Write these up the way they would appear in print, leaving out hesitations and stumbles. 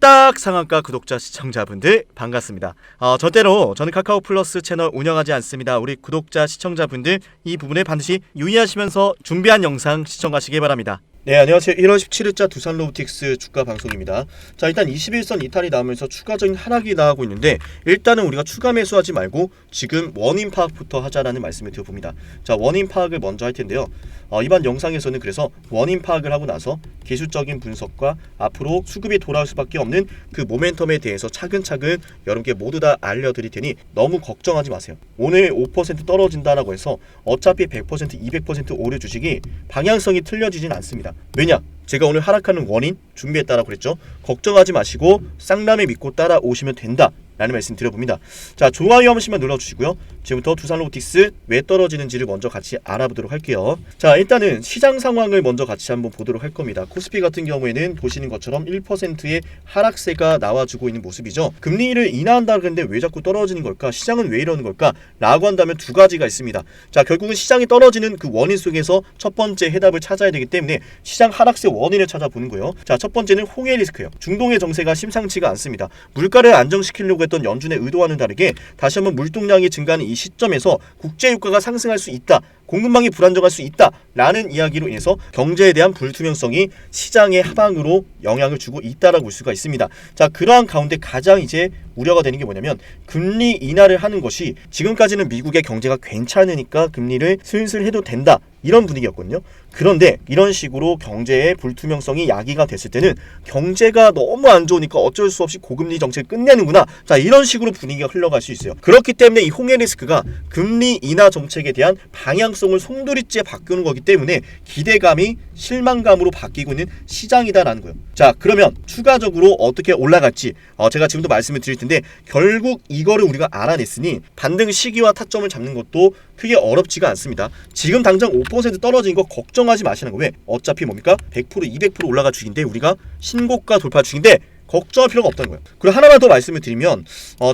뚝딱 상한가 구독자 시청자분들 반갑습니다. 절대로 저는 카카오 플러스 채널 운영하지 않습니다. 우리 구독자 시청자분들 이 부분에 반드시 유의하시면서 준비한 영상 시청하시기 바랍니다. 네, 안녕하세요. 1월 17일자 두산로보틱스 주가 방송입니다. 자, 일단 21선 이탈이 나오면서 추가적인 하락이 나오고 있는데, 일단은 우리가 추가 매수하지 말고 지금 원인 파악부터 하자라는 말씀을 드려봅니다. 자, 원인 파악을 먼저 할 텐데요. 이번 영상에서는 그래서 원인 파악을 하고 나서 기술적인 분석과 앞으로 수급이 돌아올 수밖에 없는 그 모멘텀에 대해서 차근차근 여러분께 모두 다 알려드릴 테니 너무 걱정하지 마세요. 오늘 5% 떨어진다라고 해서 어차피 100%, 200% 오를 주식이 방향성이 틀려지진 않습니다. 왜냐? 제가 오늘 하락하는 원인 준비했다라고 그랬죠. 걱정하지 마시고 쌍라를 믿고 따라오시면 된다 라는 말씀 드려봅니다. 자, 좋아요 한 번씩만 눌러주시고요. 지금부터 두산로보틱스 왜 떨어지는지를 먼저 같이 알아보도록 할게요. 자, 일단은 시장 상황을 먼저 같이 한번 보도록 할 겁니다. 코스피 같은 경우에는 보시는 것처럼 1%의 하락세가 나와주고 있는 모습이죠. 금리를 인하한다 그랬는데 왜 자꾸 떨어지는 걸까? 시장은 왜 이러는 걸까? 라고 한다면 두 가지가 있습니다. 자, 결국은 시장이 떨어지는 그 원인 속에서 첫 번째 해답을 찾아야 되기 때문에 시장 하락세 원인을 찾아보는 거예요. 자, 첫 번째는 홍해 리스크예요. 중동의 정세가 심상치가 않습니다. 물가를 안정시키려고 했던 연준의 의도와는 다르게 다시 한번 물동량이 증가하는 이 시점에서 국제유가가 상승할 수 있다, 공급망이 불안정할 수 있다 라는 이야기로 인해서 경제에 대한 불투명성이 시장의 하방으로 영향을 주고 있다라고 볼 수가 있습니다. 자, 그러한 가운데 가장 이제 우려가 되는 게 뭐냐면 금리 인하를 하는 것이, 지금까지는 미국의 경제가 괜찮으니까 금리를 슬슬 해도 된다 이런 분위기였거든요. 그런데 이런 식으로 경제의 불투명성이 야기가 됐을 때는 경제가 너무 안 좋으니까 어쩔 수 없이 고금리 정책을 끝내는구나, 자 이런 식으로 분위기가 흘러갈 수 있어요. 그렇기 때문에 이 홍해 리스크가 금리 인하 정책에 대한 방향성을 송두리째 바꾸는 거기 때문에 기대감이 실망감으로 바뀌고 있는 시장이다라는 거예요. 자, 그러면 추가적으로 어떻게 올라갈지 제가 지금도 말씀을 드릴 텐데, 결국 이거를 우리가 알아냈으니 반등 시기와 타점을 잡는 것도 크게 어렵지가 않습니다. 지금 당장 5% 떨어진 거 걱정하지 마시는 거. 왜? 어차피 뭡니까? 100%, 200% 올라갈 주기인데, 우리가 신고가 돌파 주기인데 걱정할 필요가 없다는 거예요. 그리고 하나만 더 말씀을 드리면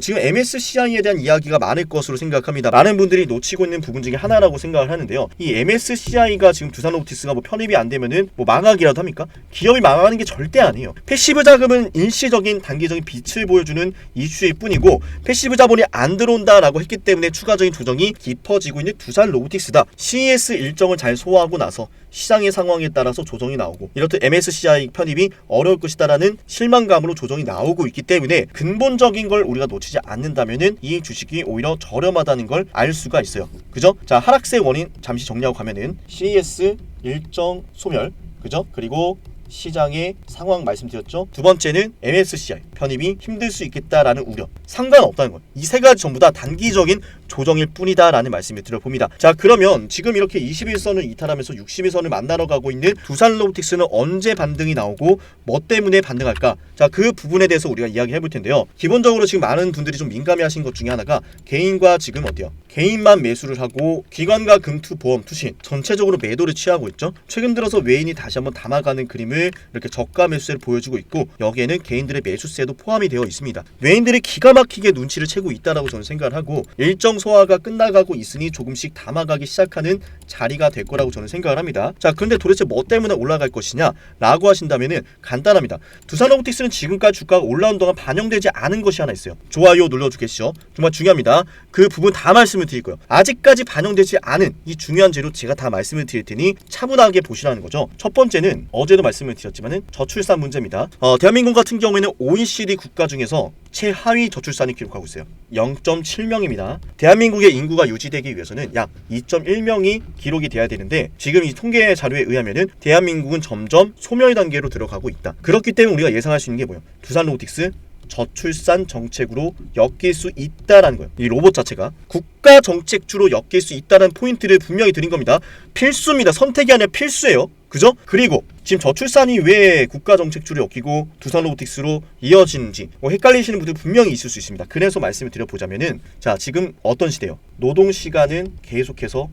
지금 MSCI에 대한 이야기가 많을 것으로 생각합니다. 많은 분들이 놓치고 있는 부분 중에 하나라고 생각을 하는데요. 이 MSCI가 지금 두산로보틱스가 편입이 안 되면은 망하기라도 합니까? 기업이 망하는 게 절대 아니에요. 패시브 자금은 일시적인 단기적인 빛을 보여주는 이슈일 뿐이고, 패시브 자본이 안 들어온다라고 했기 때문에 추가적인 조정이 깊어지고 있는 두산로보틱스다. CES 일정을 잘 소화하고 나서 시장의 상황에 따라서 조정이 나오고, 이렇듯 MSCI 편입이 어려울 것이다라는 실망감으로 조정이 나오고 있기 때문에 근본적인 걸 우리가 놓치지 않는다면은 이 주식이 오히려 저렴하다는 걸 알 수가 있어요. 그죠? 자, 하락세 원인 잠시 정리하고 가면은 CES 일정 소멸, 그죠? 그리고 시장의 상황 말씀드렸죠. 두 번째는 MSCI 편입이 힘들 수 있겠다라는 우려, 상관없다는 것. 이 세 가지 전부 다 단기적인 조정일 뿐이다 라는 말씀을 드려봅니다. 자, 그러면 지금 이렇게 21선을 이탈하면서 61선을 만나러 가고 있는 두산로보틱스는 언제 반등이 나오고 뭐 때문에 반등할까? 자, 그 부분에 대해서 우리가 이야기 해볼 텐데요. 기본적으로 지금 많은 분들이 좀 민감해 하신 것 중에 하나가, 개인과 지금 어때요? 개인만 매수를 하고 기관과 금투, 보험, 투신 전체적으로 매도를 취하고 있죠. 최근 들어서 외인이 다시 한번 담아가는 그림을 이렇게 저가 매수세를 보여주고 있고, 여기에는 개인들의 매수세도 포함이 되어 있습니다. 외인들이 기가 막히게 눈치를 채고 있다라고 저는 생각을 하고, 일정 소화가 끝나가고 있으니 조금씩 담아가기 시작하는 자리가 될 거라고 저는 생각을 합니다. 자, 그런데 도대체 뭐 때문에 올라갈 것이냐 라고 하신다면은 간단합니다. 두산로보틱스는 지금까지 주가가 올라온 동안 반영되지 않은 것이 하나 있어요. 좋아요 눌러주겠죠? 정말 중요합니다. 그 부분 다 말씀을 드릴 거예요. 아직까지 반영되지 않은 이 중요한 재료 제가 다 말씀을 드릴 테니 차분하게 보시라는 거죠. 첫 번째는 어제도 말씀을 드렸지만은 저출산 문제입니다. 대한민국 같은 경우에는 OECD 국가 중에서 최하위 저출산을 기록하고 있어요. 0.7명입니다. 대한민국의 인구가 유지되기 위해서는 약 2.1명이 기록이 돼야 되는데, 지금 이 통계 자료에 의하면은 대한민국은 점점 소멸 단계로 들어가고 있다. 그렇기 때문에 우리가 예상할 수 있는 게 뭐예요? 두산로보틱스 저출산 정책으로 엮일 수 있다라는 거예요. 이 로봇 자체가 국가 정책주로 엮일 수 있다는 포인트를 분명히 드린 겁니다. 필수입니다. 선택이 아니라 필수예요. 그죠? 그리고 지금 저출산이 왜 국가 정책주로 엮이고 두산로보틱스로 이어지는지 헷갈리시는 분들 분명히 있을 수 있습니다. 그래서 말씀을 드려보자면은, 자, 지금 어떤 시대예요? 노동시간은 계속해서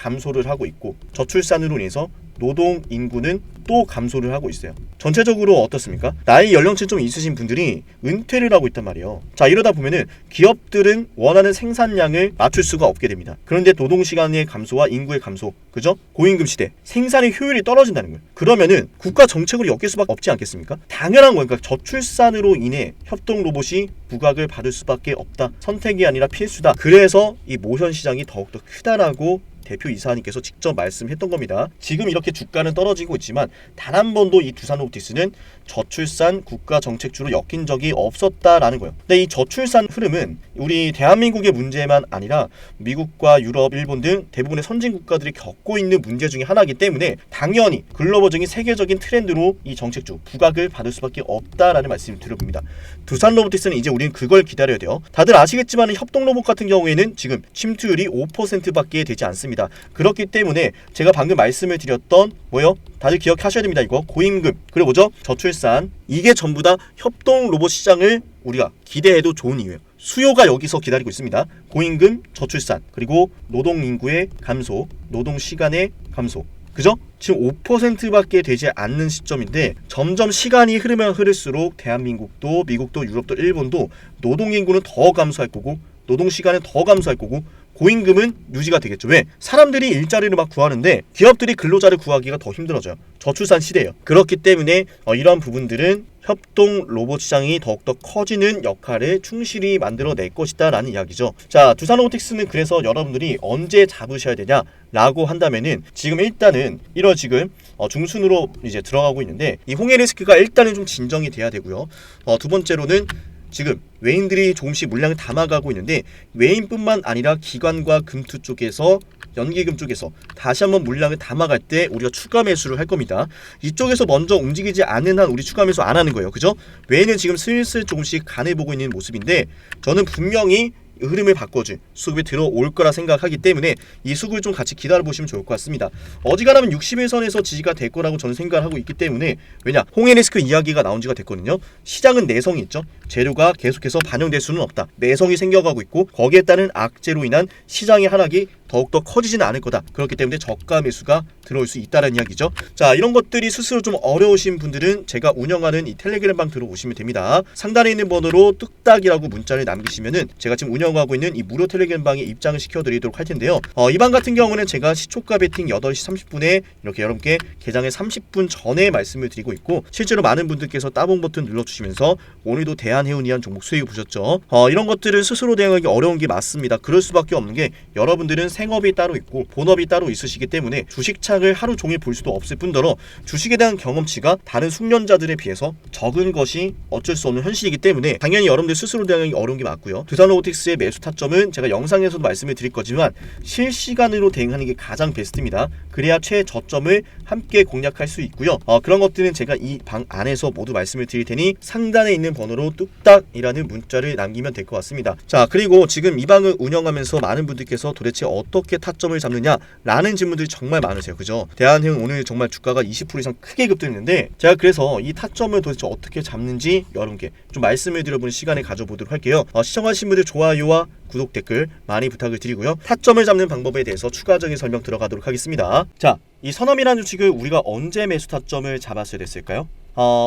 감소를 하고 있고 저출산으로 인해서 노동 인구는 또 감소를 하고 있어요. 전체적으로 어떻습니까? 나이 연령층 좀 있으신 분들이 은퇴를 하고 있단 말이에요. 자, 이러다 보면은 기업들은 원하는 생산량을 맞출 수가 없게 됩니다. 그런데 노동시간의 감소와 인구의 감소, 그죠? 고임금 시대, 생산의 효율이 떨어진다는 거예요. 그러면은 국가 정책으로 엮일 수밖에 없지 않겠습니까? 당연한 거니까 저출산으로 인해 협동 로봇이 부각을 받을 수밖에 없다. 선택이 아니라 필수다. 그래서 이 모션 시장이 더욱더 크다라고 대표이사님께서 직접 말씀했던 겁니다. 지금 이렇게 주가는 떨어지고 있지만 단 한 번도 이 두산 로보틱스는 저출산 국가 정책주로 엮인 적이 없었다라는 거예요. 근데 이 저출산 흐름은 우리 대한민국의 문제만 아니라 미국과 유럽, 일본 등 대부분의 선진 국가들이 겪고 있는 문제 중에 하나이기 때문에 당연히 글로벌적인 세계적인 트렌드로 이 정책주 부각을 받을 수밖에 없다라는 말씀을 드려봅니다. 두산 로보틱스는 이제 우리는 그걸 기다려야 돼요. 다들 아시겠지만 협동 로봇 같은 경우에는 지금 침투율이 5%밖에 되지 않습니다. 그렇기 때문에 제가 방금 말씀을 드렸던 뭐요? 다들 기억하셔야 됩니다. 이거 고임금 그리고 뭐죠? 저출산, 이게 전부 다 협동 로봇 시장을 우리가 기대해도 좋은 이유예요. 수요가 여기서 기다리고 있습니다. 고임금, 저출산, 그리고 노동 인구의 감소, 노동 시간의 감소. 그죠? 지금 5%밖에 되지 않는 시점인데 점점 시간이 흐르면 흐를수록 대한민국도 미국도 유럽도 일본도 노동 인구는 더 감소할 거고 노동 시간은 더 감소할 거고 고임금은 유지가 되겠죠. 왜? 사람들이 일자리를 막 구하는데 기업들이 근로자를 구하기가 더 힘들어져요. 저출산 시대예요. 그렇기 때문에 이러한 부분들은 협동 로봇 시장이 더욱더 커지는 역할을 충실히 만들어낼 것이다 라는 이야기죠. 자, 두산 로보틱스는 그래서 여러분들이 언제 잡으셔야 되냐 라고 한다면은 지금 일단은 1월 지금 중순으로 이제 들어가고 있는데 이 홍해 리스크가 일단은 좀 진정이 돼야 되고요. 두 번째로는 지금 외인들이 조금씩 물량을 담아가고 있는데 외인뿐만 아니라 기관과 금투 쪽에서 연기금 쪽에서 다시 한번 물량을 담아갈 때 우리가 추가 매수를 할 겁니다. 이쪽에서 먼저 움직이지 않는 한 우리 추가 매수 안 하는 거예요. 그죠? 외인은 지금 슬슬 조금씩 간해보고 있는 모습인데 저는 분명히 흐름을 바꿔줄 수급이 들어올 거라 생각하기 때문에 이 수급을 좀 같이 기다려보시면 좋을 것 같습니다. 어지간하면 61선에서 지지가 될 거라고 저는 생각을 하고 있기 때문에 왜냐? 홍해 리스크 이야기가 나온 지가 됐거든요. 시장은 내성이 있죠. 재료가 계속해서 반영될 수는 없다. 내성이 생겨가고 있고 거기에 따른 악재로 인한 시장의 하락이 더욱더 커지지는 않을 거다. 그렇기 때문에 저가 매수가 들어올 수 있다는 이야기죠. 자, 이런 것들이 스스로 좀 어려우신 분들은 제가 운영하는 이 텔레그램방 들어오시면 됩니다. 상단에 있는 번호로 뚝딱이라고 문자를 남기시면은 제가 지금 운영하고 있는 이 무료 텔레그램방에 입장을 시켜드리도록 할 텐데요. 이 방 같은 경우는 제가 시초가 베팅 8시 30분에 이렇게 여러분께 개장의 30분 전에 말씀을 드리고 있고 실제로 많은 분들께서 따봉 버튼 눌러주시면서 오늘도 대한해운이한 종목 수익을 보셨죠. 이런 것들을 스스로 대응하기 어려운 게 맞습니다. 그럴 수밖에 없는 게 여러분들은 생업이 따로 있고 본업이 따로 있으시기 때문에 주식창을 하루 종일 볼 수도 없을 뿐더러 주식에 대한 경험치가 다른 숙련자들에 비해서 적은 것이 어쩔 수 없는 현실이기 때문에 당연히 여러분들 스스로 대응하기 어려운 게 맞고요. 두산 로보틱스의 매수 타점은 제가 영상에서도 말씀을 드릴 거지만 실시간으로 대응하는 게 가장 베스트입니다. 그래야 최저점을 함께 공략할 수 있고요. 그런 것들은 제가 이 방 안에서 모두 말씀을 드릴 테니 상단에 있는 번호로 뚝딱이라는 문자를 남기면 될 것 같습니다. 자, 그리고 지금 이 방을 운영하면서 많은 분들께서 도대체 어떻게 타점을 잡느냐라는 질문들이 정말 많으세요. 그죠? 대한해운 오늘 정말 주가가 20% 이상 크게 급등했는데 제가 그래서 이 타점을 도대체 어떻게 잡는지 여러분께 좀 말씀을 드려보는 시간을 가져보도록 할게요. 시청하신 분들 좋아요와 구독 댓글 많이 부탁을 드리고요. 타점을 잡는 방법에 대해서 추가적인 설명 들어가도록 하겠습니다. 자, 이 선험이라는 주식을 우리가 언제 매수 타점을 잡았어야 됐을까요?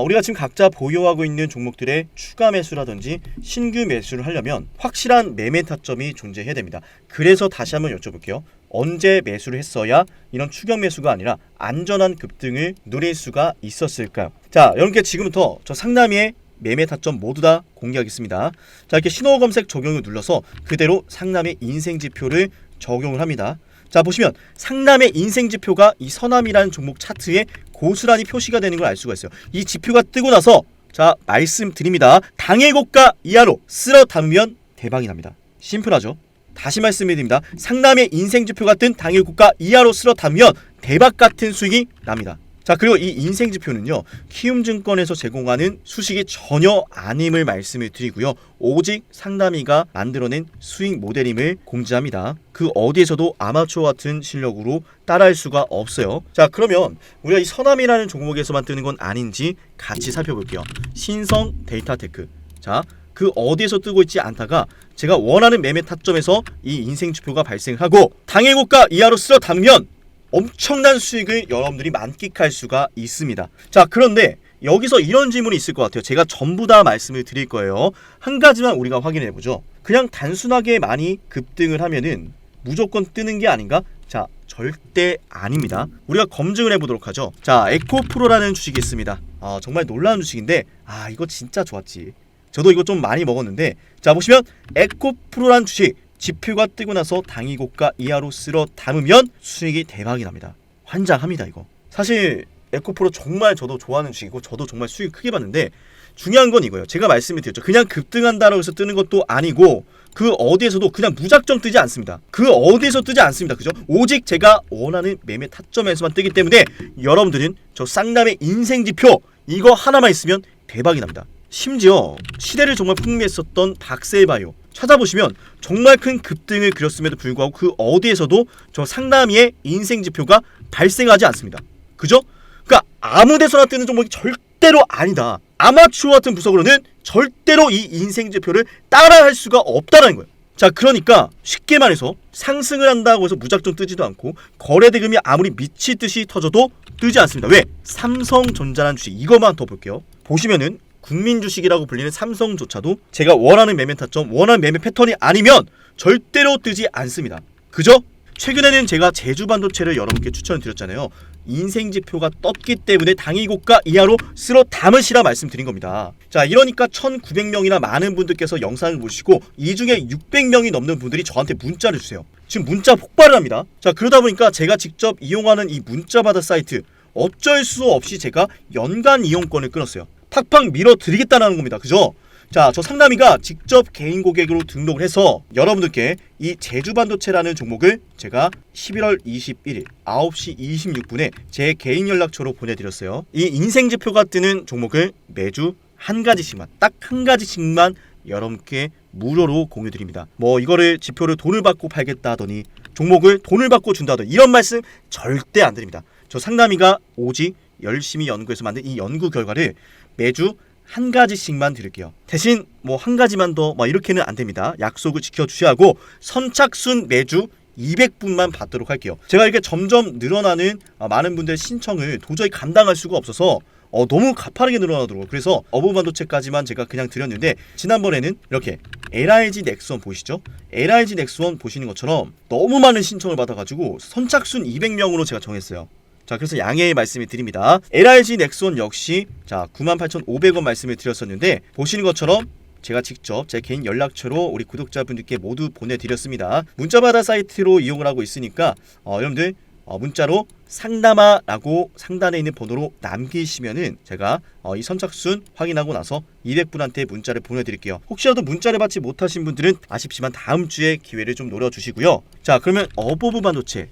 우리가 지금 각자 보유하고 있는 종목들의 추가 매수라든지 신규 매수를 하려면 확실한 매매 타점이 존재해야 됩니다. 그래서 다시 한번 여쭤볼게요. 언제 매수를 했어야 이런 추격 매수가 아니라 안전한 급등을 누릴 수가 있었을까요? 자, 여러분께 지금부터 저 상남이의 매매 타점 모두 다 공개하겠습니다. 자, 이렇게 신호 검색 적용을 눌러서 그대로 상남의 인생 지표를 적용을 합니다. 자, 보시면 상남의 인생 지표가 이 선암이라는 종목 차트에 고스란히 표시가 되는 걸 알 수가 있어요. 이 지표가 뜨고 나서 자, 말씀드립니다. 당일 고가 이하로 쓸어 담으면 대박이 납니다. 심플하죠? 다시 말씀드립니다. 상남의 인생 지표 같은 당일 고가 이하로 쓸어 담으면 대박 같은 수익이 납니다. 자, 그리고 이 인생지표는요, 키움증권에서 제공하는 수식이 전혀 아님을 말씀을 드리고요. 오직 상담이가 만들어낸 수익 모델임을 공지합니다. 그 어디에서도 아마추어 같은 실력으로 따라할 수가 없어요. 자, 그러면 우리가 이 선암이라는 종목에서만 뜨는 건 아닌지 같이 살펴볼게요. 신성 데이터테크. 자, 그 어디에서 뜨고 있지 않다가 제가 원하는 매매 타점에서 이 인생 지표가 발생하고 당일 고가 이하로 쓸어 담으면 엄청난 수익을 여러분들이 만끽할 수가 있습니다. 자, 그런데 여기서 이런 질문이 있을 것 같아요. 제가 전부 다 말씀을 드릴 거예요. 한 가지만 우리가 확인해 보죠. 그냥 단순하게 많이 급등을 하면은 무조건 뜨는 게 아닌가? 자, 절대 아닙니다. 우리가 검증을 해보도록 하죠. 자, 에코프로라는 주식이 있습니다. 정말 놀라운 주식인데 이거 진짜 좋았지. 저도 이거 좀 많이 먹었는데, 자, 보시면 에코프로라는 주식 지표가 뜨고 나서 당일 고가 이하로 쓸어 담으면 수익이 대박이 납니다. 환장합니다. 이거 사실 에코프로 정말 저도 좋아하는 주식이고 저도 정말 수익 크게 봤는데, 중요한 건 이거예요. 제가 말씀을 드렸죠. 그냥 급등한다라고 해서 뜨는 것도 아니고 그 어디에서도 그냥 무작정 뜨지 않습니다. 그 어디에서 뜨지 않습니다. 그죠? 오직 제가 원하는 매매 타점에서만 뜨기 때문에 여러분들은 저 쌍남의 인생지표 이거 하나만 있으면 대박이 납니다. 심지어 시대를 정말 풍미했었던 박셀바이오 찾아보시면 정말 큰 급등을 그렸음에도 불구하고 그 어디에서도 저 상남이의 인생지표가 발생하지 않습니다. 그죠? 그러니까 아무 데서나 뜨는 종목이 절대로 아니다. 아마추어 같은 부석으로는 절대로 이 인생지표를 따라할 수가 없다는 거예요. 자, 그러니까 쉽게 말해서 상승을 한다고 해서 무작정 뜨지도 않고 거래대금이 아무리 미치듯이 터져도 뜨지 않습니다. 왜? 삼성전자라는 주식 이것만 더 볼게요. 보시면은 국민 주식이라고 불리는 삼성조차도 제가 원하는 매매 타점, 원하는 매매 패턴이 아니면 절대로 뜨지 않습니다. 그죠? 최근에는 제가 제주반도체를 여러분께 추천드렸잖아요. 인생지표가 떴기 때문에 당일 고가 이하로 쓸어 담으시라 말씀드린 겁니다. 자, 이러니까 1900명이나 많은 분들께서 영상을 보시고 이 중에 600명이 넘는 분들이 저한테 문자를 주세요. 지금 문자 폭발을 합니다. 자, 그러다 보니까 제가 직접 이용하는 이 문자받아 사이트 어쩔 수 없이 제가 연간 이용권을 끊었어요. 팍팍 밀어드리겠다는 겁니다. 그죠? 자, 저 상남이가 직접 개인 고객으로 등록을 해서 여러분들께 이 제주반도체라는 종목을 제가 11월 21일 9시 26분에 제 개인 연락처로 보내드렸어요. 이 인생지표가 뜨는 종목을 매주 한 가지씩만, 딱 한 가지씩만 여러분께 무료로 공유드립니다. 뭐 이거를 지표를 돈을 받고 팔겠다 하더니 종목을 돈을 받고 준다 하더니 이런 말씀 절대 안 드립니다. 저 상남이가 오직 열심히 연구해서 만든 이 연구 결과를 매주 한 가지씩만 드릴게요. 대신 뭐 한 가지만 더 이렇게는 안 됩니다. 약속을 지켜주셔야 하고 선착순 매주 200분만 받도록 할게요. 제가 이렇게 점점 늘어나는 많은 분들의 신청을 도저히 감당할 수가 없어서 너무 가파르게 늘어나더라고요. 그래서 어부반도체까지만 제가 그냥 드렸는데, 지난번에는 이렇게 LIG 넥스원 보이시죠? LIG 넥스원 보시는 것처럼 너무 많은 신청을 받아가지고 선착순 200명으로 제가 정했어요. 자, 그래서 양해의 말씀을 드립니다. LIG 넥스원 역시 자 98,500원 말씀을 드렸었는데, 보시는 것처럼 제가 직접 제 개인 연락처로 우리 구독자분들께 모두 보내드렸습니다. 문자받아 사이트로 이용을 하고 있으니까 여러분들 문자로 상담아라고 상단에 있는 번호로 남기시면은 제가 이 선착순 확인하고 나서 200분한테 문자를 보내드릴게요. 혹시라도 문자를 받지 못하신 분들은 아쉽지만 다음 주에 기회를 좀 노려주시고요. 자, 그러면 어버브반도체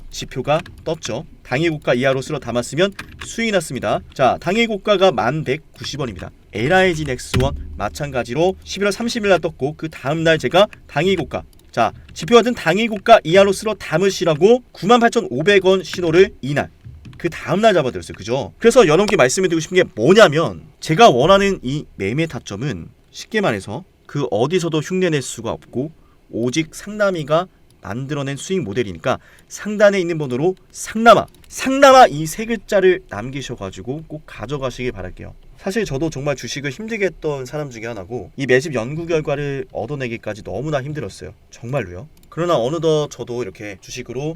지표가 떴죠. 당일 고가 이하로 쓸어 담았으면 수익이 났습니다. 자, 당일 고가가 1190원입니다. LIG 넥스원 마찬가지로 11월 30일날 떴고 그 다음날 제가 당일 고가, 자, 지표가 든 당일 고가 이하로 쓸어 담으시라고 98,500원 신호를 이날 그 다음날 잡아드렸어요. 그죠? 그래서 여러분께 말씀드리고 싶은 게 뭐냐면, 제가 원하는 이 매매 타점은 쉽게 말해서 그 어디서도 흉내낼 수가 없고 오직 상남이가 만들어낸 수익 모델이니까 상단에 있는 번호로 상남아 이 세 글자를 남기셔가지고 꼭 가져가시길 바랄게요. 사실 저도 정말 주식을 힘들게 했던 사람 중에 하나고 이 매집 연구 결과를 얻어내기까지 너무나 힘들었어요. 정말로요. 그러나 어느덧 저도 이렇게 주식으로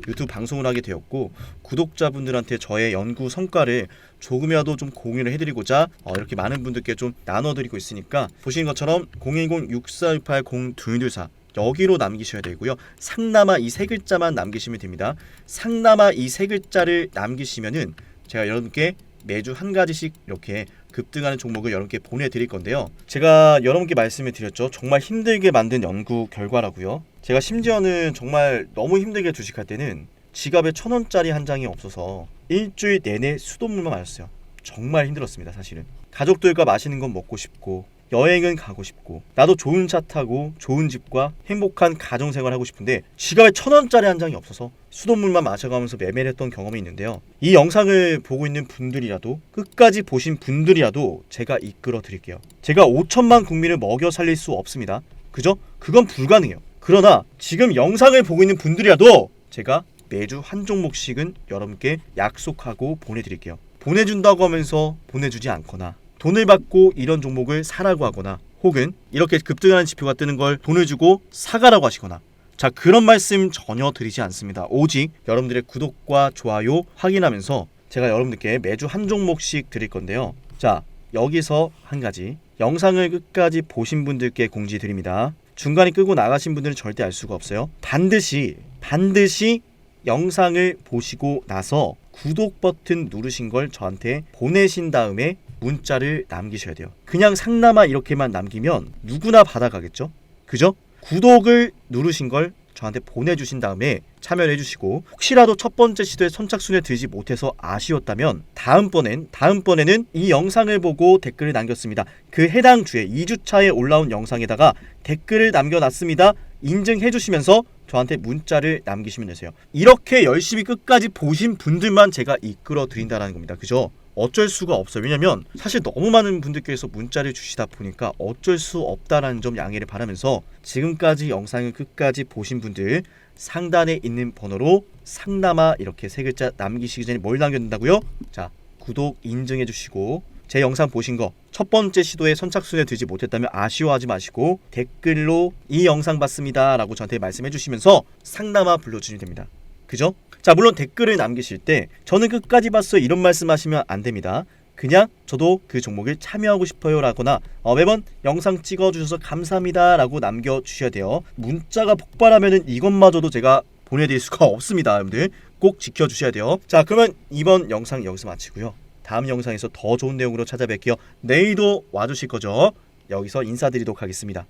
유튜브 방송을 하게 되었고 구독자분들한테 저의 연구 성과를 조금이라도 좀 공유를 해드리고자 이렇게 많은 분들께 좀 나눠드리고 있으니까 보시는 것처럼 010-6468-0224 여기로 남기셔야 되고요. 상남아 이 세 글자만 남기시면 됩니다. 상남아 이 세 글자를 남기시면은 제가 여러분께 매주 한 가지씩 이렇게 급등하는 종목을 여러분께 보내드릴 건데요. 제가 여러분께 말씀을 드렸죠. 정말 힘들게 만든 연구 결과라고요. 제가 심지어는 정말 너무 힘들게 주식할 때는 지갑에 1,000원짜리 한 장이 없어서 일주일 내내 수돗물만 마셨어요. 정말 힘들었습니다. 사실은 가족들과 맛있는 건 먹고 싶고 여행은 가고 싶고 나도 좋은 차 타고 좋은 집과 행복한 가정생활 하고 싶은데 지갑에 1,000원짜리 한 장이 없어서 수돗물만 마셔가면서 매매를 했던 경험이 있는데요. 이 영상을 보고 있는 분들이라도 끝까지 보신 분들이라도 제가 이끌어 드릴게요. 제가 5천만 국민을 먹여 살릴 수 없습니다. 그죠? 그건 불가능해요. 그러나 지금 영상을 보고 있는 분들이라도 제가 매주 한 종목씩은 여러분께 약속하고 보내드릴게요. 보내준다고 하면서 보내주지 않거나 돈을 받고 이런 종목을 사라고 하거나 혹은 이렇게 급등하는 지표가 뜨는 걸 돈을 주고 사가라고 하시거나 자, 그런 말씀 전혀 드리지 않습니다. 오직 여러분들의 구독과 좋아요 확인하면서 제가 여러분들께 매주 한 종목씩 드릴 건데요. 자, 여기서 한 가지 영상을 끝까지 보신 분들께 공지 드립니다. 중간에 끄고 나가신 분들은 절대 알 수가 없어요. 반드시 영상을 보시고 나서 구독 버튼 누르신 걸 저한테 보내신 다음에 문자를 남기셔야 돼요. 그냥 상남아 이렇게만 남기면 누구나 받아가겠죠? 그죠? 구독을 누르신 걸 저한테 보내주신 다음에 참여를 해주시고 혹시라도 첫 번째 시도에 선착순에 들지 못해서 아쉬웠다면 다음번에는 이 영상을 보고 댓글을 남겼습니다. 그 해당 주에 2주차에 올라온 영상에다가 댓글을 남겨놨습니다. 인증해주시면서 저한테 문자를 남기시면 되세요. 이렇게 열심히 끝까지 보신 분들만 제가 이끌어 드린다는 겁니다. 그죠? 어쩔 수가 없어요. 왜냐면 사실 너무 많은 분들께서 문자를 주시다 보니까 어쩔 수 없다라는 점 양해를 바라면서 지금까지 영상을 끝까지 보신 분들 상단에 있는 번호로 상남아 이렇게 세 글자 남기시기 전에 뭘 남겨둔다고요? 자, 구독 인증해 주시고 제 영상 보신 거 첫 번째 시도에 선착순에 들지 못했다면 아쉬워하지 마시고 댓글로 이 영상 봤습니다 라고 저한테 말씀해 주시면서 상남아 불러주시면 됩니다. 그죠? 자, 물론 댓글을 남기실 때 저는 끝까지 봤어요 이런 말씀하시면 안 됩니다. 그냥 저도 그 종목을 참여하고 싶어요 라거나 매번 영상 찍어주셔서 감사합니다 라고 남겨주셔야 돼요. 문자가 폭발하면은 이것마저도 제가 보내드릴 수가 없습니다. 여러분들 꼭 지켜주셔야 돼요. 자, 그러면 이번 영상 여기서 마치고요. 다음 영상에서 더 좋은 내용으로 찾아뵐게요. 내일도 와주실 거죠? 여기서 인사드리도록 하겠습니다.